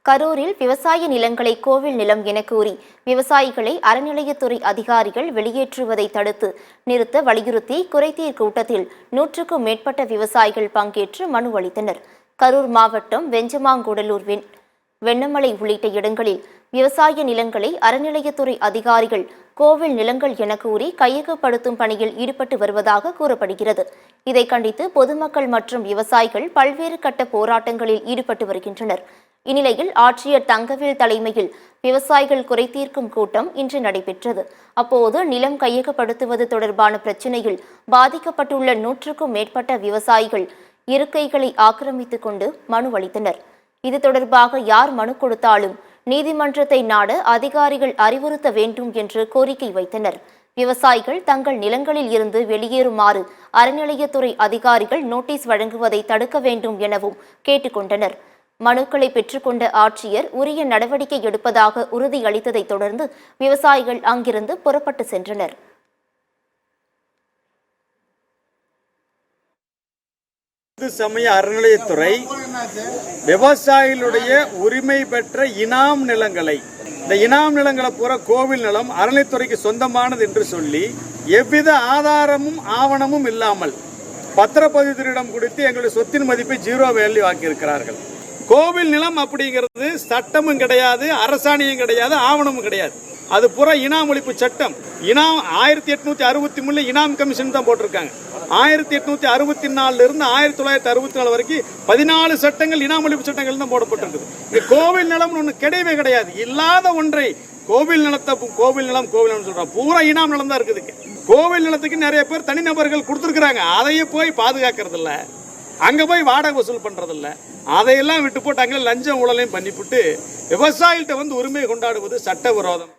கரூரில் விவசாய நிலங்களை கோவில் நிலம் என கூறி விவசாயிகளை அறநிலையத்துறை அதிகாரிகள் வெளியேற்றுவதை தடுத்து நிறுத்த வலியுறுத்தி குறைதீர் கூட்டத்தில் 100க்கும் மேற்பட்ட விவசாயிகள் பங்கேற்று மனு அளித்தனர். கரூர் மாவட்டம் வெஞ்சமாங்குடலூர், வெண்ணமலை உள்ளிட்ட இடங்களில் விவசாய நிலங்களை அறநிலையத்துறை அதிகாரிகள் கோவில் நிலங்கள் என கூறி கையகப்படுத்தும் பணியில் ஈடுபட்டு வருவதாக கூறப்படுகிறது. இதை கண்டித்து பொதுமக்கள் மற்றும் விவசாயிகள் பல்வேறு கட்ட போராட்டங்களில் ஈடுபட்டு வருகின்றனர். இந்நிலையில் ஆட்சியர் தங்கவேல் தலைமையில் விவசாயிகள் குறைதீர்க்கும் கூட்டம் இன்று நடைபெற்றது. அப்போது நிலம் கையகப்படுத்துவது தொடர்பான பிரச்சினையில் பாதிக்கப்பட்டுள்ள 100க்கும் மேற்பட்ட விவசாயிகள் இருக்கைகளை ஆக்கிரமித்துக் கொண்டு மனு அளித்தனர். இது தொடர்பாக யார் மனு கொடுத்தாலும் நீதிமன்றத்தை நாட அதிகாரிகள் அறிவுறுத்த வேண்டும் என்று கோரிக்கை வைத்தனர். விவசாயிகள் தங்கள் நிலங்களில் இருந்து வெளியேறுமாறு அறநிலையத்துறை அதிகாரிகள் நோட்டீஸ் வழங்குவதை தடுக்க வேண்டும் எனவும் கேட்டுக்கொண்டனர். மனுக்களை பெற்றுக்கொண்ட ஆட்சியர் உரிய நடவடிக்கை எடுப்பதாக உறுதியளித்ததை தொடர்ந்து விவசாயிகள் அங்கிருந்து புறப்பட்டு சென்றனர். இந்து சமய அறநிலையத்துறை விவசாயிகளுடைய உரிமை பெற்ற இனாம் நிலங்களை, இந்த இனாம் நிலங்களை பூரா கோவில் நிலம் அறநிலையத்துறைக்கு சொந்தமானது என்று சொல்லி எவ்வித ஆதாரமும் ஆவணமும் இல்லாமல் பத்திரப்பதிவுத்துறையிடம் கொடுத்து எங்களுடைய சொத்தின் மதிப்பை 0 வேல்யூ ஆக்கியிருக்கிறார்கள். கோவில் நிலம் அப்படிங்கிறது சட்டமும் கிடையாது, அரசாணையும் கிடையாது, ஆவணமும் கிடையாது. அது பூரா இனாம் ஒழிப்பு சட்டம். இனாம் 1863 இனாம் கமிஷன் தான் போட்டிருக்காங்க. 1864 இருந்து 1964 வரைக்கும் 14 சட்டங்கள் இனாம் ஒழிப்பு சட்டங்கள் தான் போடப்பட்டிருக்குது. இந்த கோவில் நிலம்னு ஒன்று கிடையவே கிடையாது. இல்லாத ஒன்றை கோவில் நிலம் சொல்றாங்க. பூரா இனாம் நிலம் தான் இருக்குது. கோவில் நிலத்துக்கு நிறைய பேர் தனிநபர்கள் கொடுத்துருக்குறாங்க. அதையே போய் பாதுகாக்கிறது இல்ல, அங்க போய் வாடகை வசூல் பண்றது இல்ல. அதையெல்லாம் விட்டு போட்டு அங்கே லஞ்சம் ஊழலையும் பண்ணிவிட்டு விவசாயிகிட்ட உரிமை கொண்டாடுவது சட்டவிரோதம்.